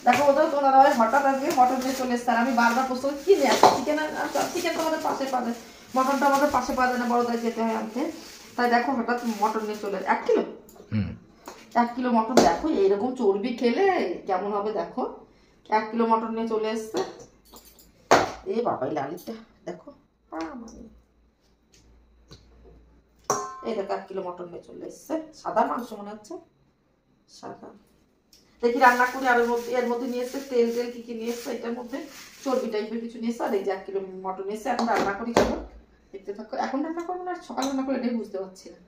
দেখো ওদের তোমরা হঠাৎ আজকে মটন নিয়ে চলে এসছে, আর আমি বারবার প্রশ্ন কি নিয়ে আসছি, চিকেন তো আমাদের পাশে পাওয়া যায়, মটনটা আমাদের পাশে পাওয়া যায় না, বড়দায় যেতে হয় আনতে। তাই দেখো হঠাৎ মটন নিয়ে চলে 1 কিলো, 1 কিলো মটন। দেখো এইরকম চর্বি খেলে কেমন হবে দেখো, 1 কিলো মটন নিয়ে চলে এসছে। এ বাবা এই লালিটা দেখো, এই দেখো 1 কিলো মটন নিয়ে চলে এসছে। সাদা মাংস মনে হচ্ছে, সাদা। দেখি রান্না করে, আর এর মধ্যে নিয়ে এসছে তেল তেল কি কি নিয়ে এসছে, এটার মধ্যে চর্বি টাইপের কিছু নিয়ে এসছে। আর এই যে 1 কিলো মটন নিয়ে এসছে। এখন রান্না করি, চলো দেখতে থাকো। এখন রান্না করবো না সকাল রান্না করে, এটাই বুঝতে পারছি না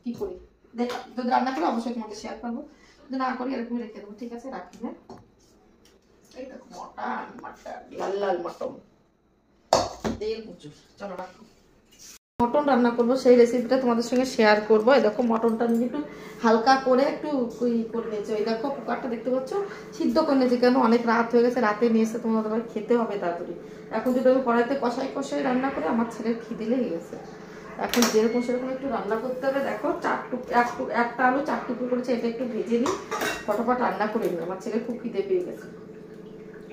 কি করি। দেখ যদি রান্না করি অবশ্যই তোমাকে শেয়ার করবো, যদি না করি এরকম রেখে দেবো। ঠিক আছে, রাখি। হ্যাঁ, এই দেখো মটন, মটন লাল লাল মটন, তেল প্রচুর। চলো রাখো। মটন রান্না করবো, সেই রেসিপিটা তোমাদের সঙ্গে শেয়ার করবো। এই দেখো মটনটা আমি একটু হালকা করে একটু করে নিয়েছি। ওই দেখো কুকারটা দেখতে পাচ্ছ, সিদ্ধ করে নিয়েছি। কেন অনেক রাত হয়ে গেছে, রাতে নিয়ে এসে তোমাদের খেতে হবে তাড়াতাড়ি। এখন যদি আমি কড়াইতে কষাই কষাই রান্না করে, আমার ছেলের খিদে লেগে গেছে। এখন যেরকম সেরকম একটু রান্না করতে হবে। দেখো একটা আলু 4 টুকরো করেছে, এটা একটু ভেজে নিই, ফটাফট রান্না করে নিই। আমার ছেলে খুব খিদে পেয়ে গেছে।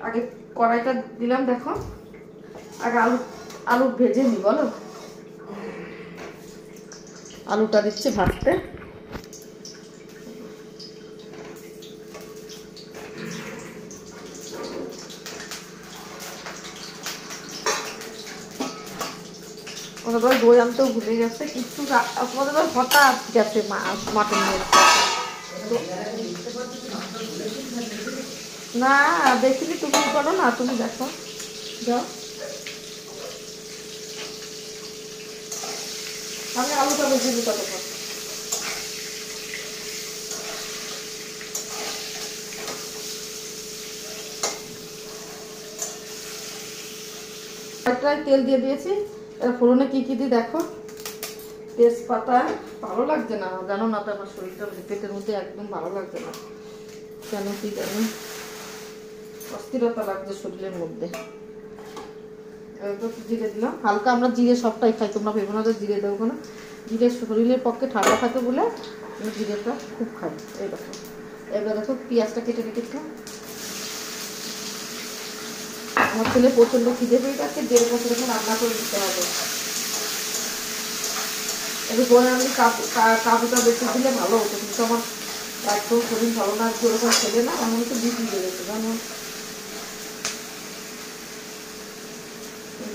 আগে কড়াইটা দিলাম, দেখো আগে আলু ভেজে নিই। বলো, আলুটা দিচ্ছি ভাজতে। ওদের দই আনতেও ভুলে গেছে কিছু, ওদের হঠাৎ গেছে মাটন নিয়ে। না দেখিনি, তুমি করো না, তুমি দেখো যাও। আমি আলুটা ভেজে দিই ততক্ষণ। তেল দিয়ে দিয়েছি, ফোড়নে কি কি দিই দেখো। তেজপাতা, ভালো লাগছে না জানো না তো, আমার শরীরটা পেটের মধ্যে একদম ভালো লাগছে না, কেন কি জানি অস্থিরতা লাগছে শরীরের মধ্যে। জিরে দিলাম হালকা, আমরা জিরে সবটাই খাই, তোমরা ভেবো না যে জিরে দেবো না। জিরে শরীরের পক্ষে ঠান্ডা থাকে বলে আমি জিরেটা খুব খাই। এই দেখো, এবার দেখো পেঁয়াজটা কেটে রেখেছিলাম। আমার ছেলে প্রচণ্ড খিদে পেয়ে গেছে, 1.5 বছর এখন রান্না করে দিতে হবে। এবার বলে আমি কাবুটা বেশি দিলে ভালো হতো, কিন্তু আমার একদম শরীর ভালো না, যেরকম ছেলে না এমন তো বিক্রি হয়ে গেছে জানো।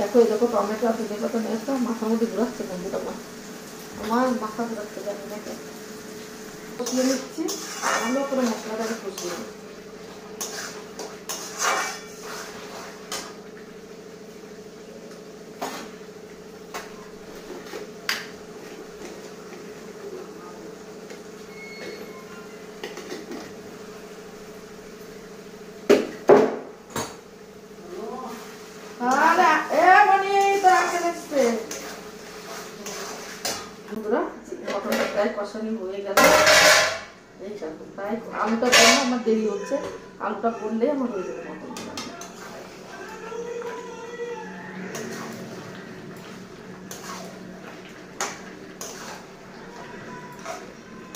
দেখো এই দেখো টমেটো আর ধনে পাতা নিয়ে আসতো, মাথার মধ্যে ঘুরাচ্ছে বন্ধুটা, আমার মাথা ঘুরাচ্ছে জানি না। কষিয়ে নিচ্ছি, ভালো করে মশলাটাকে কষিয়ে নিই। কষানি হয়ে গেল, এই দেখো তাই আলুটা করলে আমার দেরি হচ্ছে, আলুটা করলে আমার হয়ে যাবে মটন।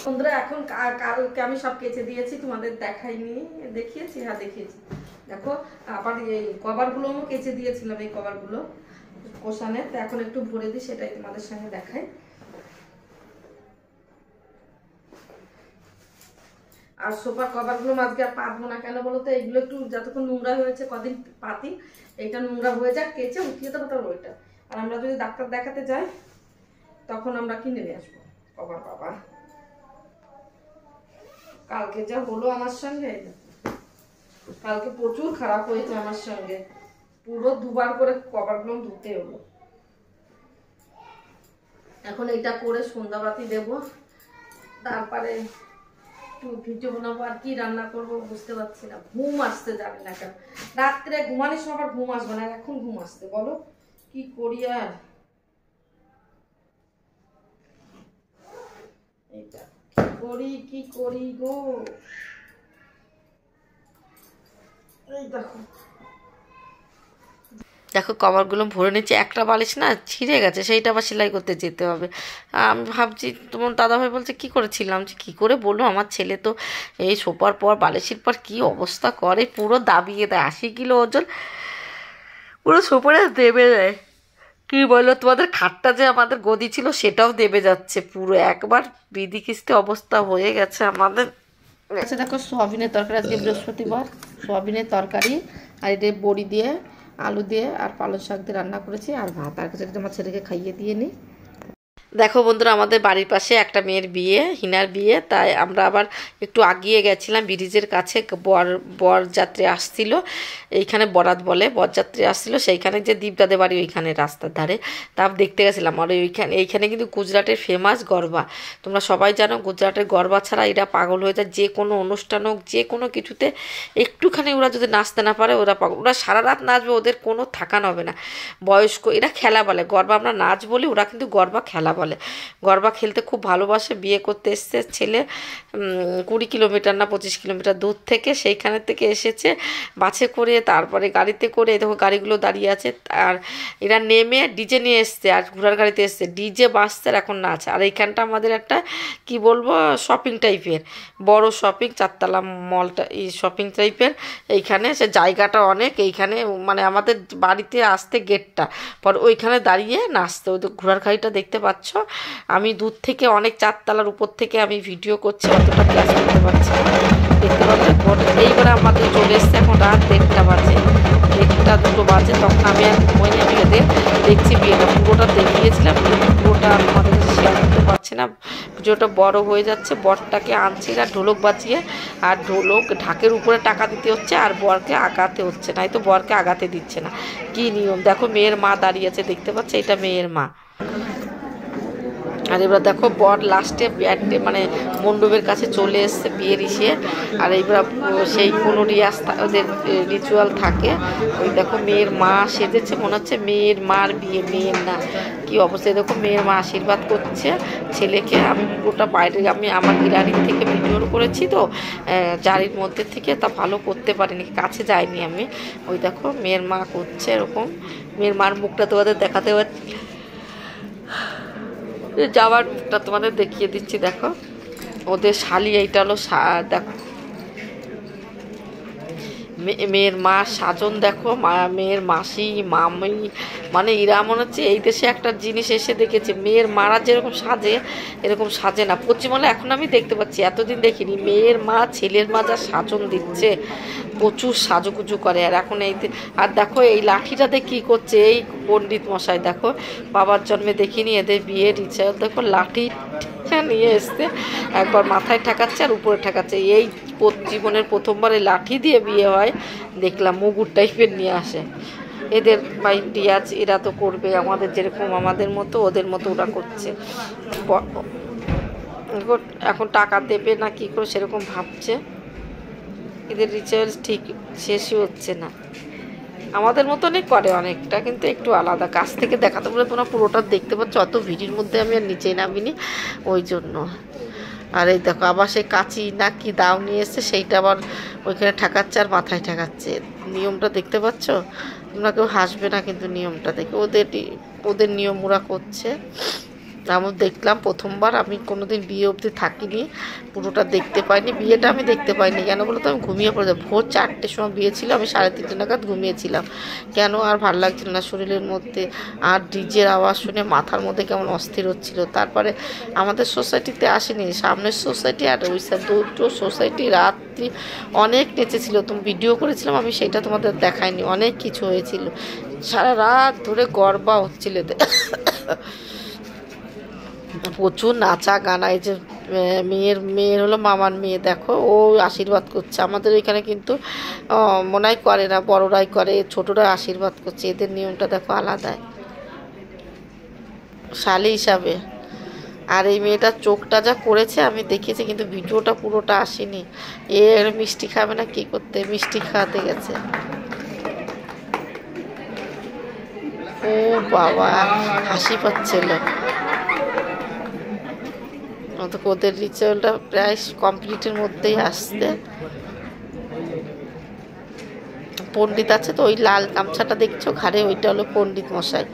বন্ধুরা এখন কালকে আমি সব কেচে দিয়েছি, তোমাদের দেখাইনি, দেখিয়েছি? হ্যাঁ দেখিয়েছি। দেখো আবার এই কভারগুলো আমি কেচে দিয়েছিলাম, এই কভারগুলো কষানের, তো এখন একটু ভরে দিই, সেটাই তোমাদের সঙ্গে দেখাই। আর সোফার কভারগুলো আজকে আর পাতবো না, কেন বলো তো, এগুলো একটু যতক্ষণ নোংরা হয়েছে কদিন পাতি, এইটা নোংরা হয়ে যাক, কেচে উঠিয়ে দেবো তারপর ওইটা। আর আমরা যদি ডাক্তার দেখাতে যাই তখন আমরা কিনে নিয়ে আসবো কভার। বাবা কালকে যা হলো আমার সঙ্গে, কালকে প্রচুর খারাপ হয়েছে আমার সঙ্গে, পুরো 2 বার করে কভারগুলো ধুতে হলো। এখন এটা করে সন্ধ্যাবাতি দেব, তারপরে একটু ভিডিও বানাবো, আর কি রান্না করবো বুঝতে পারছি না। ঘুম আসতে জানি না কেন, রাত্রে ঘুমানোর সময় আবার ঘুম আসবে না, এখন ঘুম আসতে, বলো কি করি। আর এইটা কি করি গো। এই দেখো দেখো কভারগুলো ভরে নিচ্ছে, একটা বালিশ না ছিঁড়ে গেছে, সেইটা আবার সেলাই করতে যেতে হবে। আমি ভাবছি, তোমার দাদাভাই বলছে কী করেছিলাম, যে কী করে বললো, আমার ছেলে তো এই সোপার পর বালিশের পর কী অবস্থা করে, পুরো দাবিয়ে দেয়, 80 কিলো ওজন, পুরো সোপারে দেবে দেয়। কি বললো, তোমাদের খাটটা যে আমাদের গদি ছিল সেটাও দেবে যাচ্ছে, পুরো একবার বিধি খিস্তি অবস্থা হয়ে গেছে আমাদের। আচ্ছা দেখো, সোয়াবিনের তরকারি, আজকে বৃহস্পতিবার, সোয়াবিনের তরকারি আর এটা বড়ি দিয়ে আলু দিয়ে আর পালং শাক দিয়ে রান্না করেছি, আর ভাত, আর কিছু আমার ছেলেকে খাইয়ে দিয়ে নিই। দেখো বন্ধুরা, আমাদের বাড়ির পাশে একটা মেয়ের বিয়ে, হিনার বিয়ে, তাই আমরা আবার একটু আগিয়ে গেছিলাম ব্রিজের কাছে। বরযাত্রী আসছিল, এইখানে বরাত বলে, বরযাত্রী আসছিল, সেইখানে যে দীপদাদের বাড়ি ওইখানে রাস্তার ধারে, তা দেখতে গেছিলাম। আর এইখানে কিন্তু গুজরাটের ফেমাস গরবা, তোমরা সবাই জানো গুজরাটের গরবা ছাড়া এরা পাগল হয়ে যায়, যে কোনো অনুষ্ঠান হোক, যে কোনো কিছুতে একটুখানি ওরা যদি নাচতে না পারে ওরা পাগল, ওরা সারা রাত নাচবে, ওদের কোনো থাকান হবে না। বয়স্ক এরা খেলা বলে, গরবা আমরা নাচ বলি, ওরা কিন্তু গরবা খেলা বলে। গরবা খেলতে খুব ভালোবাসে। বিয়ে করতে এসছে ছেলে 20 কিলোমিটার না 25 কিলোমিটার দূর থেকে, সেইখানের থেকে এসেছে বাসে করে, তারপরে গাড়িতে করে, দেখো গাড়িগুলো দাঁড়িয়ে আছে, আর এরা নেমে ডিজে নিয়ে এসছে, আর ঘোড়ার গাড়িতে এসছে, ডিজে বাসছে, আর এখন নাচ। আর এইখানটা আমাদের একটা কি বলবো শপিং টাইপের, বড় শপিং, 4তলা মলটা, এই শপিং টাইপের। এইখানে সে জায়গাটা অনেক, এইখানে মানে আমাদের বাড়িতে আসতে গেটটা পর ওইখানে দাঁড়িয়ে নাচতে, ওই তো ঘোড়ার গাড়িটা দেখতে পাচ্ছ। আমি দূর থেকে অনেক 4তলার উপর থেকে আমি ভিডিও করছি, অতটা ক্লাস করতে পারছি না, দেখতে পাচ্ছি। এইবারে আমাদের চলে এসছে, এখন রাত 1টা বাজে, 1টা-2টো বাজে, তখন আমি আর ঘুমোইনি, আমি এদের দেখছি বিয়েটা, পুরোটা দেখিয়েছিলাম, পুরোটা আমাদের শেয়ার করতে পারছি না, ভিডিওটা বড় হয়ে যাচ্ছে। বরটাকে আনছি না ঢোলক বাজিয়ে, আর ঢোলক ঢাকের উপরে টাকা দিতে হচ্ছে, আর বরকে আগাতে হচ্ছে, নাই তো বরকে আগাতে দিচ্ছে না, কি নিয়ম। দেখো মেয়ের মা দাঁড়িয়ে আছে, দেখতে পাচ্ছে, এটা মেয়ের মা। আর এবার দেখো বর লাস্টে ব্যাটে মানে মণ্ডপের কাছে চলে এসছে বিয়ের ইসে, আর এইবার সেই কোনো রিয়াজ ওদের রিচুয়াল থাকে। ওই দেখো মেয়ের মা সেজেছে, মনে হচ্ছে মেয়ের মার বিয়ে, মেয়ের না, কি অবস্থায় দেখো মেয়ের মা আশীর্বাদ করছে ছেলেকে। আমি পুরোটা বাইরে, আমি আমার গ্যালারির থেকে ভিডিও করেছি তো, জারির মধ্যে থেকে, তা ভালো করতে পারিনি, কাছে যাইনি আমি। ওই দেখো মেয়ের মা করছে এরকম, মেয়ের মার মুখটা তোমাদের দেখাতে পারছি, যাওয়ার মুখটা তোমাদের দেখিয়ে দিচ্ছি। দেখো ওদের শালি, এইটা হলো দেখো মেয়ের মা সাজন, দেখো মেয়ের মাসি মামি, মানে এরা মনে হচ্ছে এই দেশে একটা জিনিস এসে দেখেছে, মেয়ের মারা যেরকম সাজে এরকম সাজে না। পশ্চিমবঙ্গে এখন আমি দেখতে পাচ্ছি, এতদিন দেখিনি, মেয়ের মা ছেলের মা যা সাজন দিচ্ছে, প্রচুর সাজুগুজু করে। আর এখন এই, আর দেখো এই লাঠিটাতে কি করছে এই পণ্ডিত মশাই, দেখো বাবার জন্মে দেখিনি, এদের বিয়ের ইচ্ছা, দেখো লাঠি নিয়ে এসছে, একবার মাথায় ঠেকাচ্ছে আর উপরে ঠেকাচ্ছে। এই জীবনের প্রথমবারে লাঠি দিয়ে বিয়ে হয় দেখলাম, মুগুর টাইপের নিয়ে আসে। এদের ভাই রিয়াজ এরা তো করবে, আমাদের যেরকম আমাদের মতো ওদের মতো ওরা করছে। এখন টাকা দেবে না কি করে সেরকম ভাবছে, এদের রিচার্জ ঠিক শেষই হচ্ছে না, আমাদের মতনই করে অনেকটা, কিন্তু একটু আলাদা। কাছ থেকে দেখাতে বলে তোমরা পুরোটা দেখতে পাচ্ছ, অত ভিডিওর মধ্যে আমি আর নিচেই নামিনি ওই জন্য। আর এই দেখো আবার সেই কাঁচি না কি দাও নিয়ে এসছে, সেইটা আবার ওইখানে ঠেকাচ্ছে আর মাথায় ঠেকাচ্ছে। নিয়মটা দেখতে পাচ্ছ তোমরা, কেউ হাসবে না কিন্তু নিয়মটা দেখে, ওদের নিয়ম ওরা করছে। আমি দেখলাম প্রথমবার, আমি কোনোদিন বিয়ে অবধি থাকিনি, পুরোটা দেখতে পাইনি, বিয়েটা আমি দেখতে পাইনি কেন বলো তো, আমি ঘুমিয়ে পড়ে যাই। ভোর 4টের সময় বিয়ে ছিল, আমি 3:30 নাগাদ ঘুমিয়েছিলাম, কেন আর ভালো লাগছিল না শরীরের মধ্যে, আর ডিজের আওয়াজ শুনে মাথার মধ্যে কেমন অস্থির হচ্ছিল। তারপরে আমাদের সোসাইটিতে আসেনি, সামনের সোসাইটি আর ওই সাইড, দুটো সোসাইটি রাত্রি অনেক নেচেছিল, তুমি ভিডিও করেছিলাম আমি, সেটা তোমাদের দেখাইনি, অনেক কিছু হয়েছিল, সারা রাত ধরে গরবা হচ্ছিল, প্রচুর নাচা গানা। এই যে মেয়ের হলো মামার মেয়ে, দেখো ও আশীর্বাদ করছে। আমাদের এখানে কিন্তু মনে হয় করে না, বড়রাই করে, ছোটরা আশীর্বাদ করছে, এদের নিয়মটা দেখো আলাদাই শালি হিসাবে। আর এই মেয়েটার চোখটা যা করেছে আমি দেখিয়েছি, কিন্তু ভিডিওটা পুরোটা আসেনি। মিষ্টি খাবে না কি করতে, মিষ্টি খাওয়াতে গেছে। ও বাবা, হাসি পাচ্ছিল। ওদের রিচুয়ালটা প্রায় কমপ্লিটের মধ্যেই আসছে, পণ্ডিত আছে, তো ওই লাল গামছাটা দেখছো ঘাড়ে, ওইটা হলো পণ্ডিত মশাই।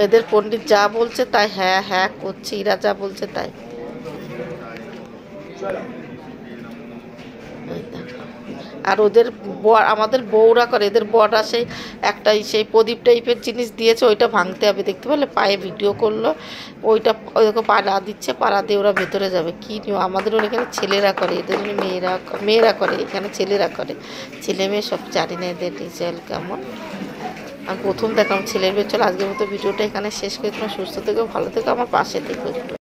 এদের পণ্ডিত যা বলছে তাই হ্যাঁ হ্যাঁ করছে, এরা যা বলছে তাই। আর ওদের আমাদের বউরা করে, এদের বড়রা সেই একটা সেই প্রদীপ টাইপের জিনিস দিয়েছে, ওইটা ভাঙতে হবে। দেখতে পেলে পায়ে ভিডিও করলো, ওইটা ওইরকম পাড়া দিচ্ছে, পাড়া দিয়ে ওরা ভেতরে যাবে। কী নিয়ম, আমাদের এখানে ছেলেরা করে, এদের মেয়েরা করে, এখানে ছেলেরা করে। ছেলে মেয়ে সব জানি না এদের রেজাল্ট কেমন। আমি প্রথম দেখলাম ছেলের মেয়ে। চলো আজকের মতো ভিডিওটা এখানে শেষ করে, তোমার সুস্থ থেকো, ভালো থেকো, আমার পাশে থেকো একটু।